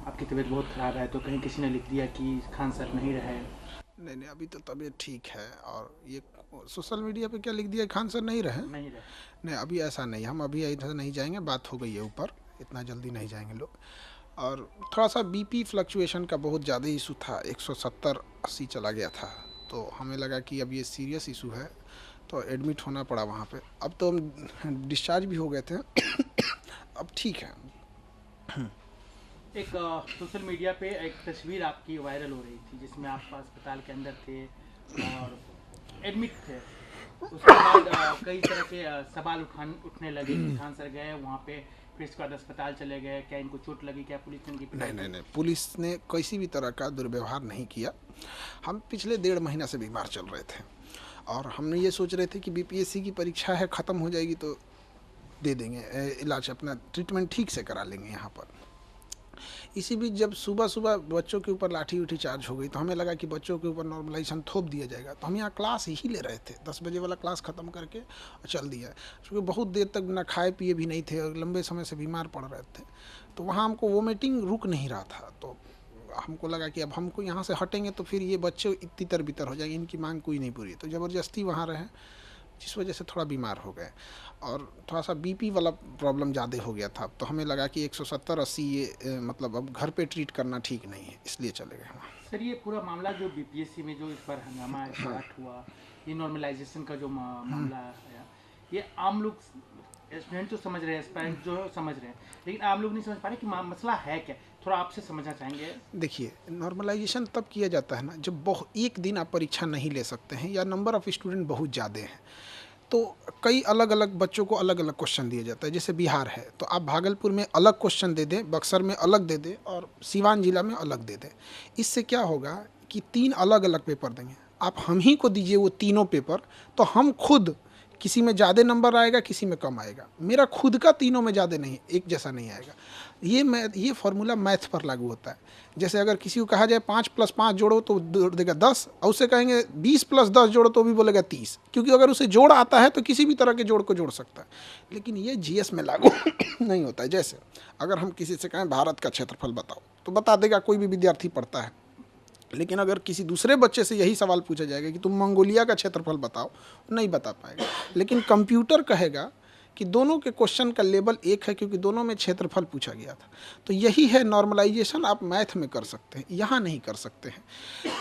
आपकी तबीयत बहुत ख़राब है, तो कहीं किसी ने लिख दिया कि खान सर नहीं रहे। नहीं नहीं, अभी तो तबीयत ठीक है। और ये सोशल मीडिया पे क्या लिख दिया, खान सर नहीं रहे? नहीं रहे। नहीं, अभी ऐसा नहीं, हम अभी इधर नहीं जाएंगे, बात हो गई है ऊपर, इतना जल्दी नहीं जाएंगे लोग। और थोड़ा सा बीपी फ्लक्चुएशन का बहुत ज़्यादा इशू था, 170-80 चला गया था। तो हमें लगा कि अब ये सीरियस इशू है, तो एडमिट होना पड़ा वहाँ पे। अब तो हम डिस्चार्ज भी हो गए थे। अब ठीक है। एक सोशल मीडिया पे एक तस्वीर आपकी वायरल हो रही थी जिसमें आप अस्पताल के अंदर थे और एडमिट थे। उसके बाद कई तरह के सवाल उठने लगे कि खान सर गए वहाँ पे, फिर इसके बाद अस्पताल चले गए, क्या इनको चोट लगी, क्या पुलिस ने इनकी नहीं पिटाई नहीं की? नहीं, पुलिस ने किसी भी तरह का दुर्व्यवहार नहीं किया। हम पिछले 1.5 महीना से बीमार चल रहे थे, और हमने ये सोच रहे थे कि बीपीएससी की परीक्षा है, ख़त्म हो जाएगी तो दे देंगे इलाज, अपना ट्रीटमेंट ठीक से करा लेंगे यहाँ पर। इसी बीच जब सुबह सुबह बच्चों के ऊपर लाठी उठी चार्ज हो गई, तो हमें लगा कि बच्चों के ऊपर नॉर्मलाइजेशन थोप दिया जाएगा। तो हम यहाँ क्लास ही ले रहे थे, 10 बजे वाला क्लास ख़त्म करके और चल दिया, क्योंकि बहुत देर तक ना खाए पिए भी नहीं थे और लंबे समय से बीमार पड़ रहे थे। तो वहाँ हमको वोमिटिंग रुक नहीं रहा था, तो हमको लगा कि अब हमको यहाँ से हटेंगे तो फिर ये बच्चे तितर बितर हो जाएंगे, इनकी मांग कोई नहीं पूरी। तो ज़बरदस्ती वहाँ रहे, जिस वजह से थोड़ा बीमार हो गए, और थोड़ा सा बीपी वाला प्रॉब्लम ज़्यादा हो गया था। तो हमें लगा कि 170-80 ये मतलब अब घर पे ट्रीट करना ठीक नहीं है, इसलिए चले गए वहाँ। सर, ये पूरा मामला जो बीपीएससी में जो इस बार हंगामा स्टार्ट हुआ, ये नॉर्मलाइजेशन का जो मामला है, ये आम लोग, स्टूडेंट तो समझ रहे हैं, पेरेंट्स जो है समझ रहे हैं, लेकिन आम लोग नहीं समझ पा रहे कि मसला है क्या। थोड़ा आपसे समझना चाहेंगे। देखिए, नॉर्मलाइजेशन तब किया जाता है ना, जब बहुत एक दिन आप परीक्षा नहीं ले सकते हैं या नंबर ऑफ़ स्टूडेंट बहुत ज़्यादा हैं। तो कई अलग अलग बच्चों को अलग अलग क्वेश्चन दिया जाता है। जैसे बिहार है तो आप भागलपुर में अलग क्वेश्चन दे दें, बक्सर में अलग दे दें, और सीवान जिला में अलग दे दें। इससे क्या होगा कि 3 अलग अलग पेपर देंगे, आप हम ही को दीजिए वो तीनों पेपर, तो हम खुद, किसी में ज़्यादा नंबर आएगा, किसी में कम आएगा। मेरा खुद का तीनों में ज़्यादा नहीं, एक जैसा नहीं आएगा। ये फार्मूला मैथ पर लागू होता है। जैसे अगर किसी को कहा जाए 5+5 जोड़ो तो देगा 10, और उससे कहेंगे 20+10 जोड़ो तो भी बोलेगा 30, क्योंकि अगर उसे जोड़ आता है तो किसी भी तरह के जोड़ को जोड़ सकता है। लेकिन ये जीएस में लागू नहीं होता है। जैसे अगर हम किसी से कहें भारत का क्षेत्रफल बताओ, तो बता देगा, कोई भी विद्यार्थी पढ़ता है। लेकिन अगर किसी दूसरे बच्चे से यही सवाल पूछा जाएगा कि तुम मंगोलिया का क्षेत्रफल बताओ, नहीं बता पाएगा। लेकिन कंप्यूटर कहेगा कि दोनों के क्वेश्चन का लेवल एक है, क्योंकि दोनों में क्षेत्रफल पूछा गया था। तो यही है नॉर्मलाइजेशन, आप मैथ में कर सकते हैं, यहाँ नहीं कर सकते हैं।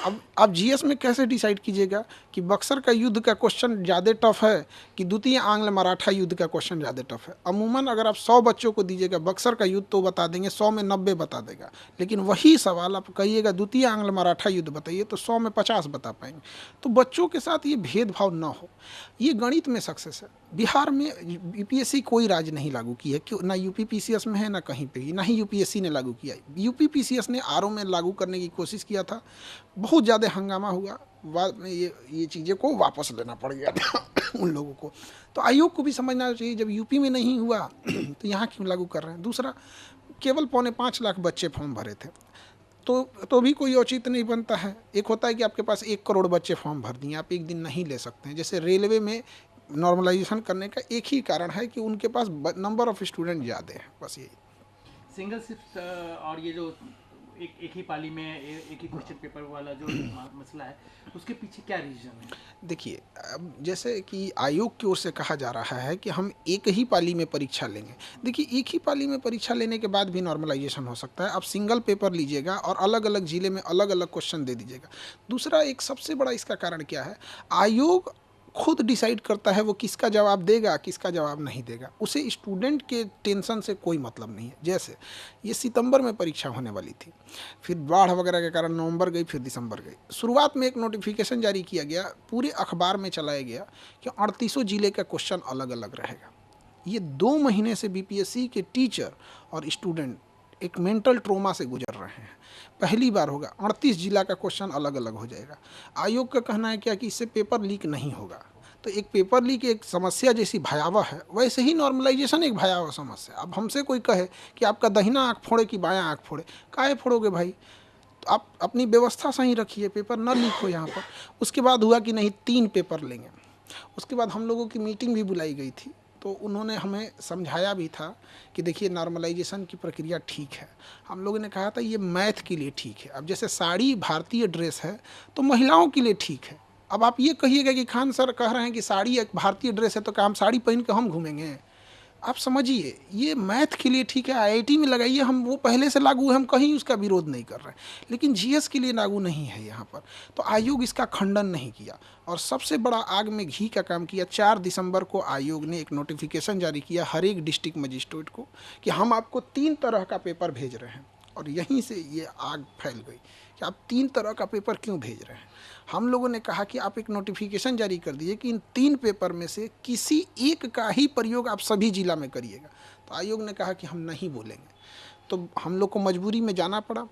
अब आप जीएस में कैसे डिसाइड कीजिएगा कि बक्सर का युद्ध का क्वेश्चन ज़्यादा टफ है कि द्वितीय आंग्ल मराठा युद्ध का क्वेश्चन ज़्यादा टफ है? अमूमन अगर आप 100 बच्चों को दीजिएगा बक्सर का युद्ध, तो बता देंगे, 100 में 90 बता देगा। लेकिन वही सवाल आप कहिएगा द्वितीय आंग्ल मराठा युद्ध बताइए, तो 100 में 50 बता पाएंगे। तो बच्चों के साथ ये भेदभाव ना हो, ये गणित में सक्सेस है। बिहार में यूपीएससी कोई राज्य नहीं लागू की है, क्यों? ना यूपी पीसीएस में है, ना कहीं पे, ना ही यूपीएससी ने लागू किया है। यूपी पीसीएस ने आरओ में लागू करने की कोशिश किया था, बहुत ज़्यादा हंगामा हुआ, बाद में ये चीज़ें को वापस लेना पड़ गया था उन लोगों को। तो आयोग को भी समझना चाहिए, जब यूपी में नहीं हुआ तो यहाँ क्यों लागू कर रहे हैं। दूसरा, केवल 4.25 लाख बच्चे फॉर्म भरे थे, तो भी कोई औचित्य नहीं बनता है। एक होता है कि आपके पास 1 करोड़ बच्चे फॉर्म भर दिए, आप एक दिन नहीं ले सकते हैं। जैसे रेलवे में नॉर्मलाइजेशन करने का एक ही कारण है कि उनके पास नंबर ऑफ़ स्टूडेंट ज़्यादा है, बस यही। सिंगल शिफ्ट और ये जो एक ही पाली में एक ही क्वेश्चन पेपर वाला जो मसला है, उसके पीछे क्या रीजन है? देखिए, अब जैसे कि आयोग की ओर से कहा जा रहा है कि हम एक ही पाली में परीक्षा लेंगे। देखिए, एक ही पाली में परीक्षा लेने के बाद भी नॉर्मलाइजेशन हो सकता है। आप सिंगल पेपर लीजिएगा और अलग अलग ज़िले में अलग अलग क्वेश्चन दे दीजिएगा। दूसरा, एक सबसे बड़ा इसका कारण क्या है, आयोग खुद डिसाइड करता है वो किसका जवाब देगा, किसका जवाब नहीं देगा। उसे स्टूडेंट के टेंशन से कोई मतलब नहीं है। जैसे ये सितंबर में परीक्षा होने वाली थी, फिर बाढ़ वगैरह के कारण नवंबर गई, फिर दिसंबर गई। शुरुआत में एक नोटिफिकेशन जारी किया गया, पूरे अखबार में चलाया गया कि 38 जिले का क्वेश्चन अलग अलग रहेगा। ये 2 महीने से बीपीएससी के टीचर और स्टूडेंट एक मेंटल ट्रोमा से गुजर रहे हैं। पहली बार होगा 38 जिला का क्वेश्चन अलग अलग हो जाएगा। आयोग का कहना है क्या कि इससे पेपर लीक नहीं होगा। तो एक पेपर लीक एक समस्या जैसी भयावह है, वैसे ही नॉर्मलाइजेशन एक भयावह समस्या। अब हमसे कोई कहे कि आपका दहिना आँख फोड़े कि बायां आँख फोड़े, काहे फोड़ोगे भाई? तो आप अपनी व्यवस्था सही रखिए, पेपर न लीक हो यहाँ पर। उसके बाद हुआ कि नहीं, 3 पेपर लेंगे। उसके बाद हम लोगों की मीटिंग भी बुलाई गई थी, तो उन्होंने हमें समझाया भी था कि देखिए नॉर्मलाइजेशन की प्रक्रिया ठीक है। हम लोगों ने कहा था ये मैथ के लिए ठीक है। अब जैसे साड़ी भारतीय ड्रेस है तो महिलाओं के लिए ठीक है। अब आप ये कहिएगा कि खान सर कह रहे हैं कि साड़ी एक भारतीय ड्रेस है तो क्या हम साड़ी पहन के हम घूमेंगे? आप समझिए, ये मैथ के लिए ठीक है, आईआईटी में लगाइए, हम वो पहले से लागू है, हम कहीं उसका विरोध नहीं कर रहे हैं, लेकिन जीएस के लिए लागू नहीं है यहाँ पर। तो आयोग इसका खंडन नहीं किया और सबसे बड़ा आग में घी का काम किया। 4 दिसंबर को आयोग ने एक नोटिफिकेशन जारी किया हर एक डिस्ट्रिक्ट मजिस्ट्रेट को कि हम आपको 3 तरह का पेपर भेज रहे हैं। और यहीं से ये आग फैल गई कि आप 3 तरह का पेपर क्यों भेज रहे हैं। हम लोगों ने कहा कि आप एक नोटिफिकेशन जारी कर दीजिए कि इन 3 पेपर में से किसी एक का ही प्रयोग आप सभी जिला में करिएगा। तो आयोग ने कहा कि हम नहीं बोलेंगे। तो हम लोग को मजबूरी में जाना पड़ा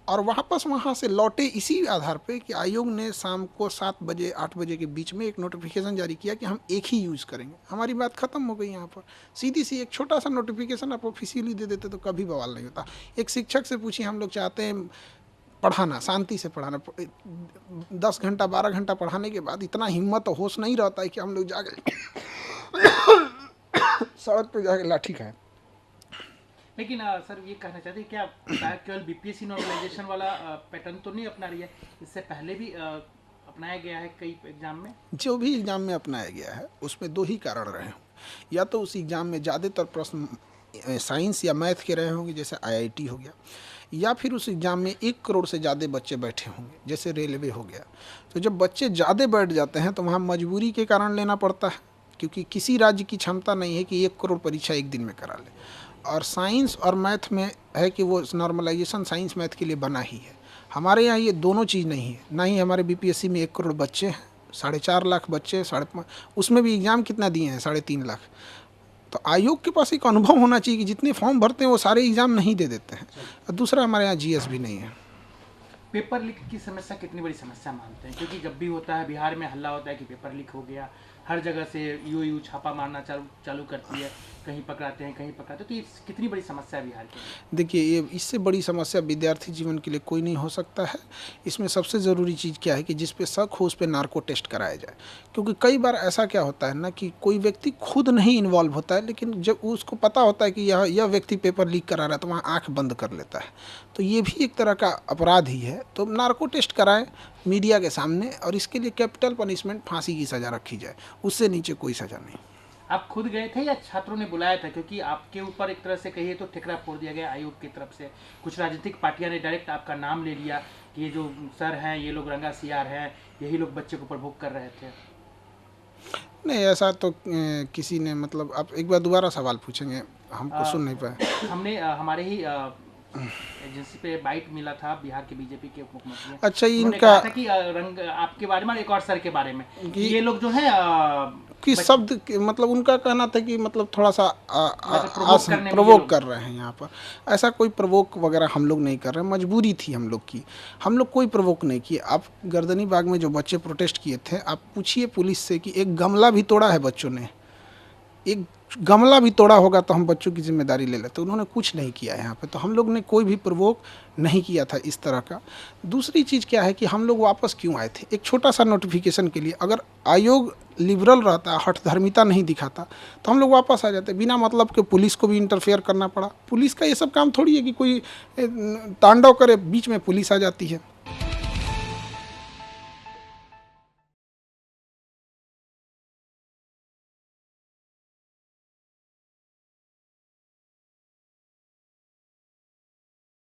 और वापस वहाँ से लौटे इसी आधार पे कि आयोग ने शाम को 7 बजे 8 बजे के बीच में एक नोटिफिकेशन जारी किया कि हम एक ही यूज़ करेंगे। हमारी बात ख़त्म हो गई यहाँ पर। सीधी सी एक छोटा सा नोटिफिकेशन आप ऑफिशियली दे देते तो कभी बवाल नहीं होता। एक शिक्षक से पूछिए, हम लोग चाहते हैं पढ़ाना, शांति से पढ़ाना, 10 घंटा 12 घंटा पढ़ाने के बाद इतना हिम्मत और होश नहीं रहता है कि हम लोग जाके सड़क पे जाके लाठी खाएं। लेकिन सर ये कहना चाहते हैं क्या केवल बीपीएससी नॉर्मलाइजेशन वाला पैटर्न तो नहीं अपना रही है, इससे पहले भी अपनाया गया है कई एग्जाम में? जो भी एग्ज़ाम में अपनाया गया है उसमें 2 ही कारण रहे हों। या तो उस एग्ज़ाम में ज़्यादातर प्रश्न साइंस या मैथ के रहे होंगे जैसे आईआईटी हो गया, या फिर उस एग्ज़ाम में 1 करोड़ से ज़्यादा बच्चे बैठे होंगे जैसे रेलवे हो गया। तो जब बच्चे ज़्यादा बैठ जाते हैं तो वहाँ मजबूरी के कारण लेना पड़ता है, क्योंकि किसी राज्य की क्षमता नहीं है कि 1 करोड़ परीक्षा एक दिन में करा ले। और साइंस और मैथ में है कि वो नॉर्मलाइजेशन साइंस मैथ के लिए बना ही है। हमारे यहाँ ये दोनों चीज़ नहीं है। ना ही हमारे बीपीएससी में 1 करोड़ बच्चे हैं, 4.5 लाख बच्चे, उसमें भी एग्ज़ाम कितना दिए हैं, 3.5 लाख। तो आयोग के पास एक अनुभव होना चाहिए कि जितने फॉर्म भरते हैं वो सारे एग्ज़ाम नहीं दे देते हैं। और दूसरा, हमारे यहाँ जीएस भी नहीं है। पेपर लीक की समस्या कितनी बड़ी समस्या मानते हैं? क्योंकि जब भी होता है बिहार में हल्ला होता है कि पेपर लीक हो गया, हर जगह से यूयू छापा मारना चालू करती है, कहीं पकड़ाते हैं कहीं पकड़ाते हैं। तो ये कितनी बड़ी समस्या है बिहार की? देखिए, ये इससे बड़ी समस्या विद्यार्थी जीवन के लिए कोई नहीं हो सकता है। इसमें सबसे ज़रूरी चीज़ क्या है कि जिस पे शक हो उस पे नार्को टेस्ट कराया जाए। क्योंकि कई बार ऐसा क्या होता है ना कि कोई व्यक्ति खुद नहीं इन्वॉल्व होता है, लेकिन जब उसको पता होता है कि यह व्यक्ति पेपर लीक करा रहा है तो वहाँ आँख बंद कर लेता है। तो ये भी एक तरह का अपराध ही है। तो नार्को टेस्ट कराएं मीडिया के सामने, और इसके लिए कैपिटल पनिशमेंट, फांसी की सज़ा रखी जाए, उससे नीचे कोई सज़ा नहीं। आप खुद गए थे या छात्रों ने बुलाया था? क्योंकि आपके ऊपर एक तरह से कहिए तो ठिकरा फोड़ दिया गया आयोग की तरफ से। कुछ राजनीतिक पार्टियां ने डायरेक्ट आपका नाम ले लिया कि ये जो सर हैं ये लोग रंगा सियार हैं, यही लोग बच्चे को प्रभुक कर रहे थे। नहीं, ऐसा तो किसी ने, मतलब आप एक बार दोबारा सवाल पूछेंगे, हमको सुन नहीं पाए। हमने हमारे ही एजेंसी पे बाइट मिला था बिहार के बीजेपी के उप मुख्यमंत्री। अच्छा, उन्होंने इनका कहा था कि रंग आपके बारे में, एक और सर के बारे में, कि ये लोग जो है कि शब्द मतलब उनका कहना था कि मतलब थोड़ा सा प्रवोक कर रहे हैं यहाँ पर। ऐसा कोई प्रवोक वगैरह हम लोग नहीं कर रहे हैं, मजबूरी थी हम लोग की। हम लोग कोई प्रवोक नहीं किए। आप गर्दनी बाग में जो बच्चे प्रोटेस्ट किए थे, आप पूछिए पुलिस से कि एक गमला भी तोड़ा है बच्चों ने, एक गमला भी तोड़ा होगा तो हम बच्चों की जिम्मेदारी ले लेते। उन्होंने कुछ नहीं किया यहाँ पे। तो हम लोग ने कोई भी प्रवोक नहीं किया था इस तरह का। दूसरी चीज़ क्या है कि हम लोग वापस क्यों आए थे, एक छोटा सा नोटिफिकेशन के लिए। अगर आयोग लिबरल रहता, हठधर्मिता नहीं दिखाता, तो हम लोग वापस आ जाते। बिना मतलब के पुलिस को भी इंटरफेयर करना पड़ा। पुलिस का ये सब काम थोड़ी है कि कोई तांडव करे बीच में पुलिस आ जाती है।